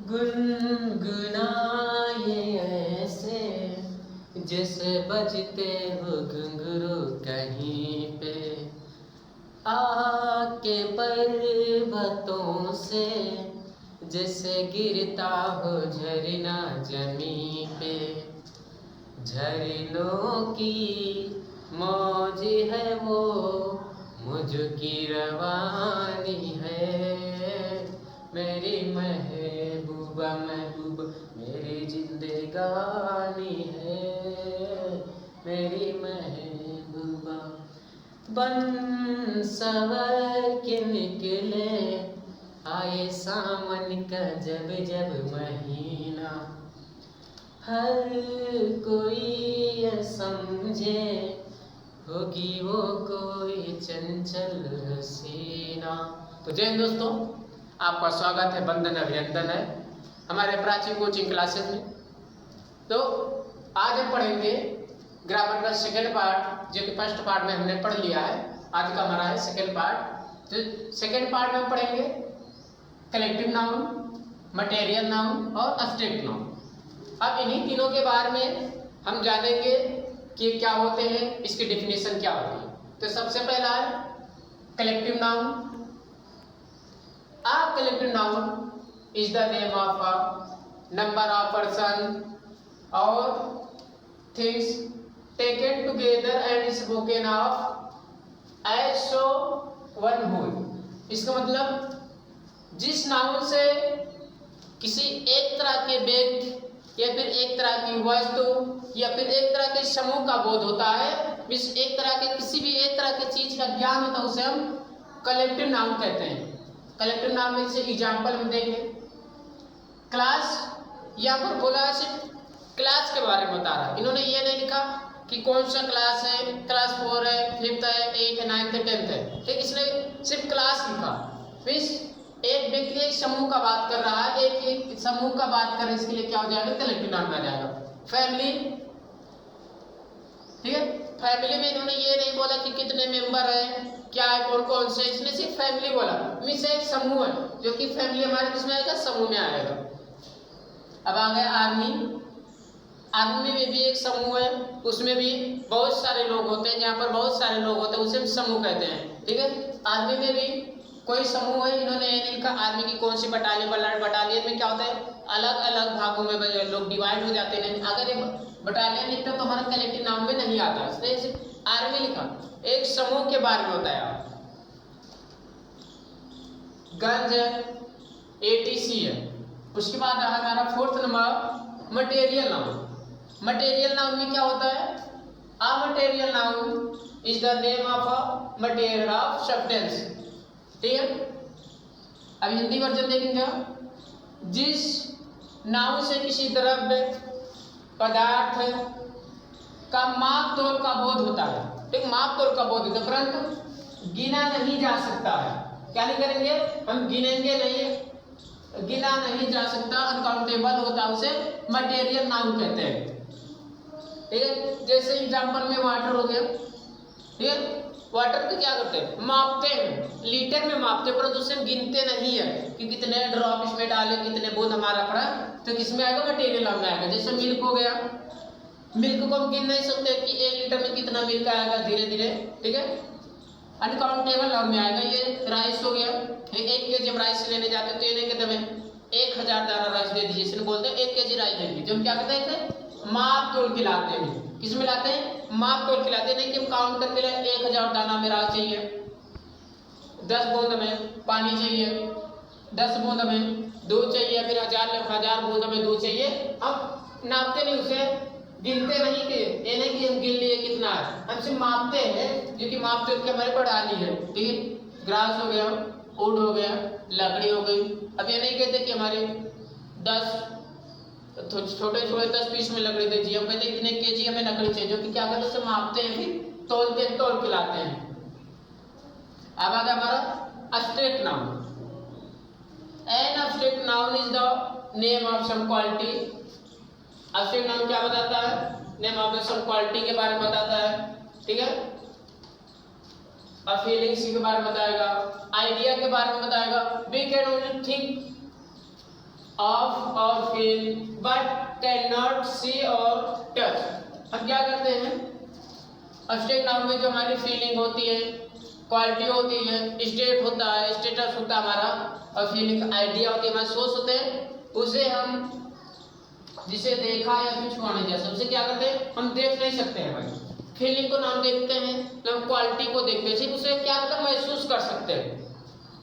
गुनगुनाए ऐसे जैसे बजते हो घुंघरू कहीं पे, आके पर्वतों से जैसे गिरता हो झरना जमी पे। झरनों की मौज है वो मुझकी रवानी है, मेरी महबूबा महबूबा मेरी जिंदगानी है, मेरी महबूबा। बन सवर के निकले आए सावन का जब जब महीना, हर कोई ये समझे होगी वो कोई चंचल हसीना। तो जय हिंद दोस्तों, आपका स्वागत है, वंदन अभिनंदन है हमारे प्राची कोचिंग क्लासेस में। तो आज हम पढ़ेंगे ग्रामर का सेकेंड पार्ट, जो कि फर्स्ट पार्ट में हमने पढ़ लिया है। आज का हमारा है सेकेंड पार्ट। तो सेकेंड पार्ट में हम पढ़ेंगे कलेक्टिव नाउन, मटेरियल नाउन और एब्स्ट्रैक्ट नाउन। अब इन्हीं तीनों के बारे में हम जानेंगे कि क्या होते हैं, इसकी डेफिनेशन क्या होती है। तो सबसे पहला है collective noun. A collective noun is the name of a number of person or things taken together and spoken of as so one whole। इसका मतलब जिस नाउन से किसी एक तरह के व्यक्ति या फिर एक तरह की वस्तु या फिर एक तरह के समूह का बोध होता है, एक तरह के किसी भी एक तरह की चीज का ज्ञान होता है, उसे हम कलेक्टिव नाउन कहते हैं। कलेक्टिव नाउन में जैसे एग्जाम्पल हम देखें, क्लास, यहाँ पर बोला है सिर्फ क्लास के बारे में बता रहा है। इन्होंने ये नहीं लिखा कि कौन सा क्लास है, क्लास 4 है, 5th है, 8th है, 9th है, 10th है, ठीक। इसने सिर्फ क्लास लिखा। फिर एक व्यक्ति एक समूह का बात कर रहा है, एक समूह का बात कर रहे, इसके लिए क्या हो जाएगा, कलेक्टिव नाउन में आ जाएगा। फैमिली, ठीक है। फैमिली में इन्होंने ये नहीं बोला कि कितने मेंबर है, क्या है, कौन कौन से, इसने सिर्फ फैमिली बोला। मीन्स एक समूह है, जो कि फैमिली हमारे किसमें आएगा, समूह में आएगा। अब आ गया आर्मी। आर्मी में भी एक समूह है, उसमें भी बहुत सारे लोग होते हैं। जहाँ पर बहुत सारे लोग होते हैं उसे हम समूह कहते हैं, ठीक है। आर्मी में भी कोई समूह है, इन्होंने ये नहीं लिखा आर्मी की कौन सी बटालियन। बटालियन में क्या होता है, अलग अलग भागों में लोग डिवाइड हो जाते हैं। अगर ये बटालियन लिखता तो हमारा कलेक्टिव नाउन में नहीं आता, इसलिए सिर्फ आर्मी लिखा। एक समूह के बारे में बताया। गंज है, एटीसी है। उसके बाद रहा हमारा 4th नंबर मटेरियल नाउन। मटेरियल नाउन में क्या होता है, a material noun is the name of a material of substance, ठीक है। अब हिंदी वर्जन देखेंगे। जिस नाउन से किसी द्रव्य पदार्थ का माप तोल का बोध होता है, ठीक, माप तोल का बोध होता है, परंतु गिना नहीं जा सकता है। क्या नहीं करेंगे हम, गिनेंगे नहीं, गिना नहीं जा सकता, अनकाउंटेबल होता है, उसे मटेरियल नाउन कहते हैं, ठीक है। जैसे एग्जांपल में वाटर हो गया, ठीक है। वाटर को क्या करते हैं, मापते हैं, लीटर में मापते हैं, परंतु उसे गिनते नहीं है कि कितने ड्रॉप इसमें डाले, कितने बूंद हमारा पड़ा, तो किसमें आएगा, मटेरियल नाउन में आएगा। जैसे मिल्क हो गया, मिल्क को हम गिन नहीं सकते कि 1 लीटर में कितना मिल्क आएगा, धीरे धीरे, ठीक है, अनकाउंटेबल नाउन में आएगा। ये राइस हो गया, 1 kg हम राइस लेने जाते तो ये नहीं कहते हमें 1000 दाना राइस दे दीजिए, इसलिए बोलते हैं 1 kg राइस दे दीजिए। जो हम क्या कहते हैं, माप तोल के लाते हैं। किस में लाते हैं, माप तोल के लाते हैं, नहीं कि हम काउंट करके लाए 1000 दाना में राइस चाहिए, 10 बूंद में पानी चाहिए, 10 बूंद में दूध चाहिए, फिर 1000 बूंद में दूध चाहिए। हम नापते नहीं, उसे गिनते नहीं कि ये नहीं कि हम गिन लिए कितना है, हम सिर्फ मापते हैं, जो कि माप तोल के हमारे बढ़ानी है, ठीक है। ग्रास हो गया, वुड हो गया, लकड़ी हो गई। अब ये नहीं कहते कि हमारे 10 छोटे छोटे 10 पीस में लकड़ी दीजिए, हम कहते इतने केजी हमें लकड़ी चाहिए, जो कि क्या करते हैं, उसे मापते हैं, फिर तोलते हैं, तोल के लाते हैं। अब आ गया हमारा abstract noun. An abstract noun is the name of some quality. Abstract noun क्या बताता है, नेम ऑफ सम क्वालिटी के बारे में बताता है, ठीक है। फीलिंग्स के बारे में बताएगा, आइडिया के बारे में बताएगा। We can only think of और feel but can not see और टच। हम क्या करते हैं, एब्स्ट्रैक्ट नाउन में जो हमारी फीलिंग होती है, क्वालिटी होती है, स्टेट होता है, स्टेटस होता है हमारा, और फीलिंग आइडिया होती है, हमारे सोच होते हैं, उसे हम जिसे देखा या फिर छुआ नहीं जा सकते, उसे क्या करते हैं, हम देख नहीं सकते हैं भाई। फीलिंग को नाम देखते हैं, तो हम क्वालिटी को देखते हैं, सिर्फ उसे क्या करते हैं, महसूस कर सकते हैं।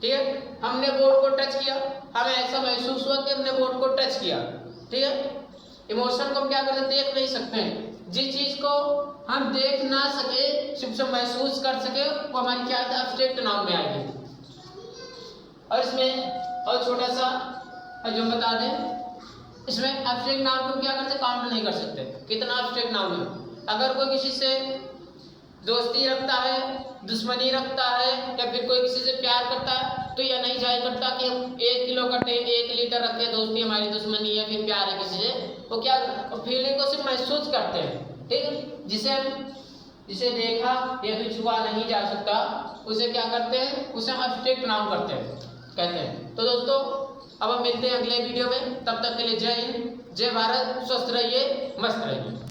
ठीक है, हमने बोर्ड को टच किया, हमें ऐसा महसूस हुआ कि हमने बोर्ड को टच किया। ठीक है, इमोशन को हम क्या करते हैं, देख नहीं सकते हैं। जिस चीज को हम देख ना सके, सिर्फ से महसूस कर सके, वो हमारी क्या है, एब्स्ट्रैक्ट नाउन में आएगी। और इसमें और छोटा सा जो बता दें, इसमें एब्स्ट्रैक्ट नाउन को क्या करते, काउंट नहीं कर सकते कितना एब्स्ट्रैक्ट नाउन है। अगर कोई किसी से दोस्ती रखता है, दुश्मनी रखता है, या फिर कोई किसी से प्यार करता है, तो यह नहीं जाहिर करता कि हम 1 किलो करते 1 लीटर रखते, दोस्ती हमारी दुश्मनी है, फिर प्यार है किसी से, वो क्या फीलिंग को सिर्फ महसूस करते हैं। ठीक है, जिसे देखा या फिर छुआ नहीं जा सकता, उसे क्या करते हैं, उसे एब्स्ट्रैक्ट नाउन कहते हैं। तो दोस्तों, अब हम मिलते हैं अगले वीडियो में, तब तक के लिए जय हिंद, जय भारत, स्वस्थ रहिए, मस्त रहिए।